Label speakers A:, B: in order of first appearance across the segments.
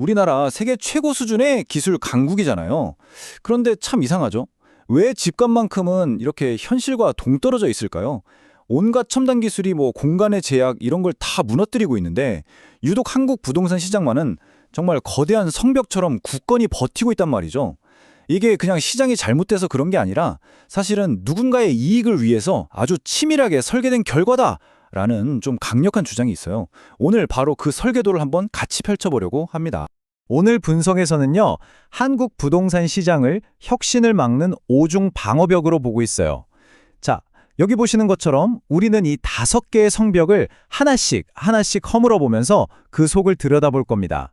A: 우리나라 세계 최고 수준의 기술 강국이잖아요. 그런데 참 이상하죠? 왜 집값만큼은 이렇게 현실과 동떨어져 있을까요? 온갖 첨단 기술이 공간의 제약 이런 걸 다 무너뜨리고 있는데 유독 한국 부동산 시장만은 정말 거대한 성벽처럼 굳건히 버티고 있단 말이죠. 이게 그냥 시장이 잘못돼서 그런 게 아니라 사실은 누군가의 이익을 위해서 아주 치밀하게 설계된 결과다라는 좀 강력한 주장이 있어요. 오늘 바로 그 설계도를 한번 같이 펼쳐보려고 합니다.
B: 오늘 분석에서는요, 한국 부동산 시장을 혁신을 막는 오중 방어벽으로 보고 있어요. 자, 여기 보시는 것처럼 우리는 이 5개의 성벽을 하나씩 허물어 보면서 그 속을 들여다볼 겁니다.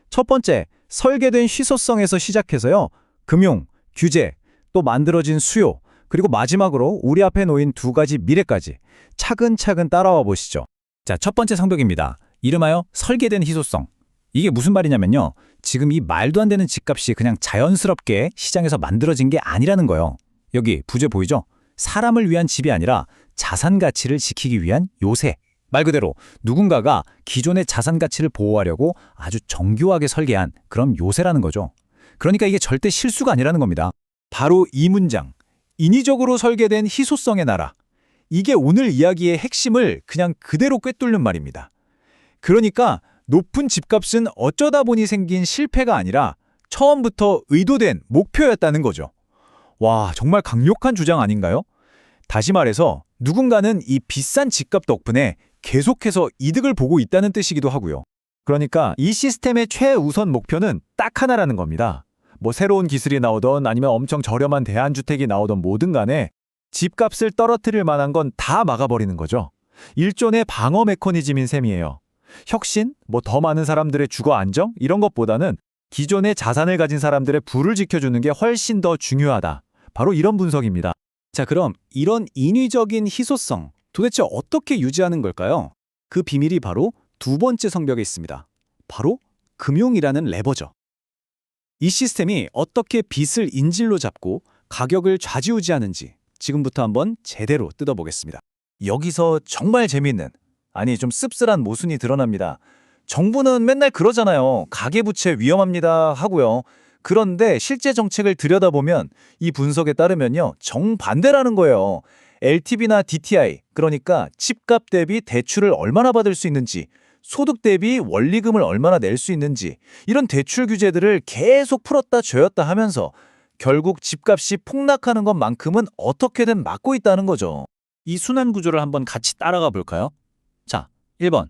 B: 첫 번째, 설계된 희소성에서 시작해서요, 금융, 규제, 또 만들어진 수요, 그리고 마지막으로 우리 앞에 놓인 2가지 미래까지 차근차근 따라와 보시죠.
C: 자, 첫 번째 성벽입니다. 이름하여 설계된 희소성. 이게 무슨 말이냐면요. 지금 이 말도 안 되는 집값이 그냥 자연스럽게 시장에서 만들어진 게 아니라는 거예요. 여기 부제 보이죠? 사람을 위한 집이 아니라 자산 가치를 지키기 위한 요새. 말 그대로 누군가가 기존의 자산 가치를 보호하려고 아주 정교하게 설계한 그런 요새라는 거죠. 그러니까 이게 절대 실수가 아니라는 겁니다.
A: 바로 이 문장, 인위적으로 설계된 희소성의 나라. 이게 오늘 이야기의 핵심을 그냥 그대로 꿰뚫는 말입니다. 그러니까 높은 집값은 어쩌다 보니 생긴 실패가 아니라 처음부터 의도된 목표였다는 거죠. 와, 정말 강력한 주장 아닌가요? 다시 말해서 누군가는 이 비싼 집값 덕분에 계속해서 이득을 보고 있다는 뜻이기도 하고요. 그러니까 이 시스템의 최우선 목표는 딱 하나라는 겁니다. 새로운 기술이 나오던 아니면 엄청 저렴한 대안주택이 나오던 뭐든 간에 집값을 떨어뜨릴 만한 건 다 막아버리는 거죠. 일종의 방어 메커니즘인 셈이에요. 혁신, 더 많은 사람들의 주거 안정 이런 것보다는 기존의 자산을 가진 사람들의 부를 지켜주는 게 훨씬 더 중요하다. 바로 이런 분석입니다.
C: 자, 그럼 이런 인위적인 희소성, 도대체 어떻게 유지하는 걸까요? 그 비밀이 바로 2번째 성벽에 있습니다. 바로 금융이라는 레버죠. 이 시스템이 어떻게 빚을 인질로 잡고 가격을 좌지우지하는지 지금부터 한번 제대로 뜯어보겠습니다.
A: 여기서 정말 재미있는, 아니 좀 씁쓸한 모순이 드러납니다. 정부는 맨날 그러잖아요. 가계부채 위험합니다 하고요. 그런데 실제 정책을 들여다보면 이 분석에 따르면요, 정반대라는 거예요. LTV나 DTI, 그러니까 집값 대비 대출을 얼마나 받을 수 있는지, 소득 대비 원리금을 얼마나 낼 수 있는지 이런 대출 규제들을 계속 풀었다 조였다 하면서 결국 집값이 폭락하는 것만큼은 어떻게든 막고 있다는 거죠.
C: 이 순환 구조를 한번 같이 따라가 볼까요? 자, 1번.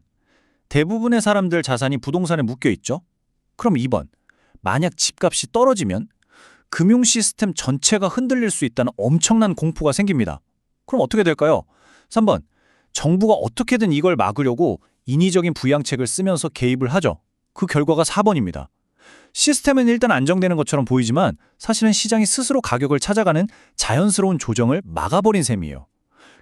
C: 대부분의 사람들 자산이 부동산에 묶여 있죠? 그럼 2번. 만약 집값이 떨어지면 금융 시스템 전체가 흔들릴 수 있다는 엄청난 공포가 생깁니다. 그럼 어떻게 될까요? 3번. 정부가 어떻게든 이걸 막으려고 인위적인 부양책을 쓰면서 개입을 하죠. 그 결과가 4번입니다. 시스템은 일단 안정되는 것처럼 보이지만 사실은 시장이 스스로 가격을 찾아가는 자연스러운 조정을 막아버린 셈이에요.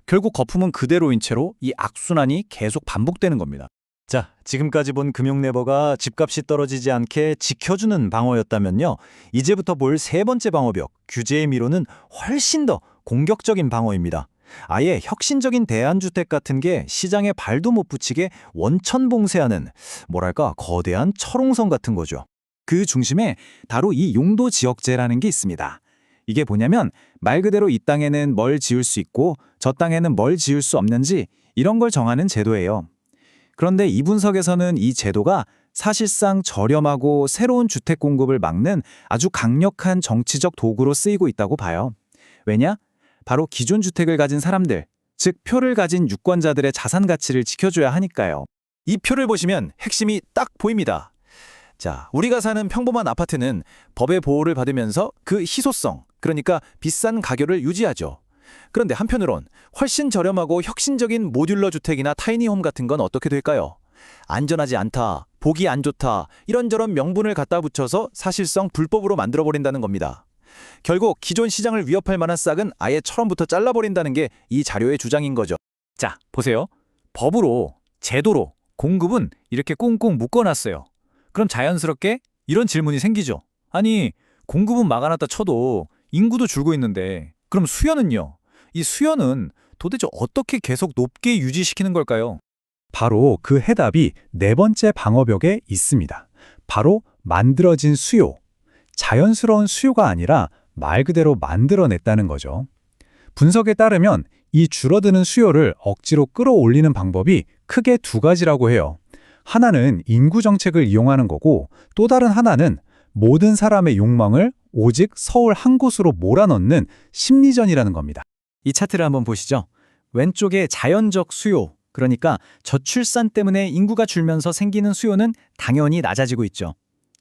C: 결국 거품은 그대로인 채로 이 악순환이 계속 반복되는 겁니다.
B: 자, 지금까지 본 금융 레버가 집값이 떨어지지 않게 지켜주는 방어였다면요, 이제부터 볼 3번째 방어벽, 규제의 미로는 훨씬 더 공격적인 방어입니다. 아예 혁신적인 대안주택 같은 게 시장에 발도 못 붙이게 원천봉쇄하는, 거대한 철옹성 같은 거죠.
C: 그 중심에 바로 이 용도지역제라는 게 있습니다. 이게 뭐냐면 말 그대로 이 땅에는 뭘 지을 수 있고 저 땅에는 뭘 지을 수 없는지 이런 걸 정하는 제도예요. 그런데 이 분석에서는 이 제도가 사실상 저렴하고 새로운 주택 공급을 막는 아주 강력한 정치적 도구로 쓰이고 있다고 봐요. 왜냐? 바로 기존 주택을 가진 사람들, 즉 표를 가진 유권자들의 자산 가치를 지켜줘야 하니까요.
A: 이 표를 보시면 핵심이 딱 보입니다. 자, 우리가 사는 평범한 아파트는 법의 보호를 받으면서 그 희소성, 그러니까 비싼 가격을 유지하죠. 그런데 한편으론 훨씬 저렴하고 혁신적인 모듈러 주택이나 타이니홈 같은 건 어떻게 될까요? 안전하지 않다, 보기 안 좋다, 이런저런 명분을 갖다 붙여서 사실상 불법으로 만들어버린다는 겁니다. 결국 기존 시장을 위협할 만한 싹은 아예 처음부터 잘라버린다는 게 이 자료의 주장인 거죠.
C: 자, 보세요. 법으로, 제도로 공급은 이렇게 꽁꽁 묶어놨어요. 그럼 자연스럽게 이런 질문이 생기죠. 아니, 공급은 막아놨다 쳐도 인구도 줄고 있는데 그럼 수요는요? 이 수요는 도대체 어떻게 계속 높게 유지시키는 걸까요?
B: 바로 그 해답이 4번째 방어벽에 있습니다. 바로 만들어진 수요. 자연스러운 수요가 아니라 말 그대로 만들어냈다는 거죠. 분석에 따르면 이 줄어드는 수요를 억지로 끌어올리는 방법이 크게 두 가지라고 해요. 하나는 인구 정책을 이용하는 거고 또 다른 하나는 모든 사람의 욕망을 오직 서울 한 곳으로 몰아넣는 심리전이라는 겁니다.
A: 이 차트를 한번 보시죠. 왼쪽에 자연적 수요, 그러니까 저출산 때문에 인구가 줄면서 생기는 수요는 당연히 낮아지고 있죠.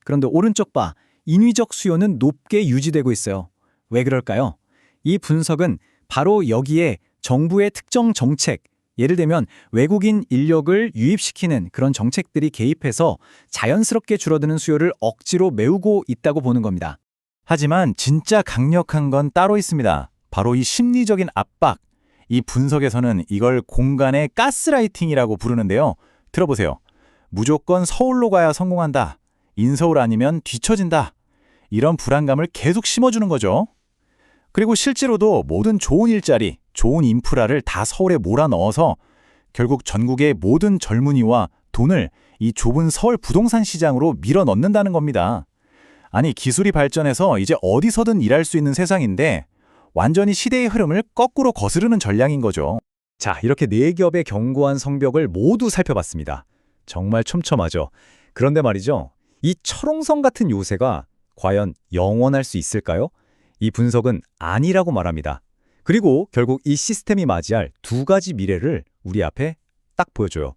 A: 그런데 오른쪽 바, 인위적 수요는 높게 유지되고 있어요. 왜 그럴까요? 이 분석은 바로 여기에 정부의 특정 정책, 예를 들면 외국인 인력을 유입시키는 그런 정책들이 개입해서 자연스럽게 줄어드는 수요를 억지로 메우고 있다고 보는 겁니다.
C: 하지만 진짜 강력한 건 따로 있습니다. 바로 이 심리적인 압박. 이 분석에서는 이걸 공간의 가스라이팅이라고 부르는데요. 들어보세요. 무조건 서울로 가야 성공한다. 인서울 아니면 뒤처진다. 이런 불안감을 계속 심어주는 거죠. 그리고 실제로도 모든 좋은 일자리, 좋은 인프라를 다 서울에 몰아넣어서 결국 전국의 모든 젊은이와 돈을 이 좁은 서울 부동산 시장으로 밀어넣는다는 겁니다. 아니, 기술이 발전해서 이제 어디서든 일할 수 있는 세상인데 완전히 시대의 흐름을 거꾸로 거스르는 전략인 거죠.
B: 자, 이렇게 네 겹의 견고한 성벽을 모두 살펴봤습니다. 정말 촘촘하죠. 그런데 말이죠. 이 철옹성 같은 요새가 과연 영원할 수 있을까요? 이 분석은 아니라고 말합니다. 그리고 결국 이 시스템이 맞이할 두 가지 미래를 우리 앞에 딱 보여줘요.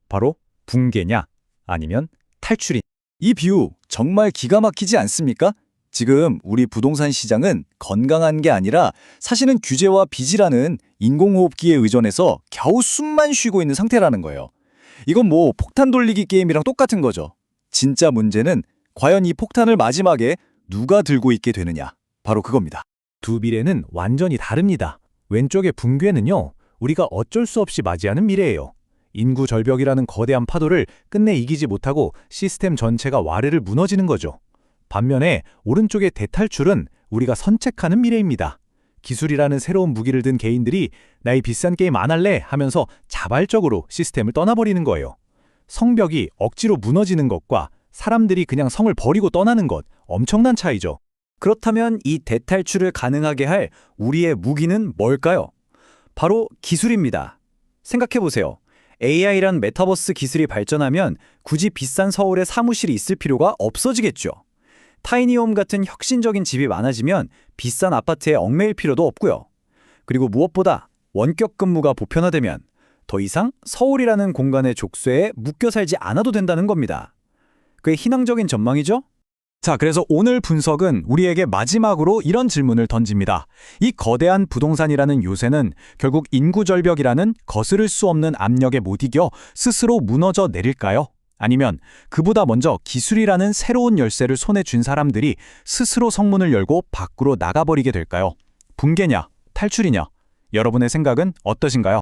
B: 바로 붕괴냐 아니면 탈출이.
A: 이 비유 정말 기가 막히지 않습니까? 지금 우리 부동산 시장은 건강한 게 아니라 사실은 규제와 빚이라는 인공호흡기에 의존해서 겨우 숨만 쉬고 있는 상태라는 거예요. 이건 뭐 폭탄 돌리기 게임이랑 똑같은 거죠. 진짜 문제는 과연 이 폭탄을 마지막에 누가 들고 있게 되느냐. 바로 그겁니다.
B: 두 미래는 완전히 다릅니다. 왼쪽의 붕괴는요, 우리가 어쩔 수 없이 맞이하는 미래예요. 인구 절벽이라는 거대한 파도를 끝내 이기지 못하고 시스템 전체가 와르르 무너지는 거죠. 반면에 오른쪽의 대탈출은 우리가 선책하는 미래입니다. 기술이라는 새로운 무기를 든 개인들이 나 이 비싼 게임 안 할래 하면서 자발적으로 시스템을 떠나버리는 거예요. 성벽이 억지로 무너지는 것과 사람들이 그냥 성을 버리고 떠나는 것, 엄청난 차이죠.
A: 그렇다면 이 대탈출을 가능하게 할 우리의 무기는 뭘까요? 바로 기술입니다. 생각해보세요. AI란 메타버스 기술이 발전하면 굳이 비싼 서울에 사무실이 있을 필요가 없어지겠죠. 타이니홈 같은 혁신적인 집이 많아지면 비싼 아파트에 얽매일 필요도 없고요. 그리고 무엇보다 원격 근무가 보편화되면 더 이상 서울이라는 공간의 족쇄에 묶여 살지 않아도 된다는 겁니다. 그게 희망적인 전망이죠?
B: 자, 그래서 오늘 분석은 우리에게 마지막으로 이런 질문을 던집니다. 이 거대한 부동산이라는 요새는 결국 인구 절벽이라는 거스를 수 없는 압력에 못 이겨 스스로 무너져 내릴까요? 아니면 그보다 먼저 기술이라는 새로운 열쇠를 손에 쥔 사람들이 스스로 성문을 열고 밖으로 나가버리게 될까요? 붕괴냐, 탈출이냐? 여러분의 생각은 어떠신가요?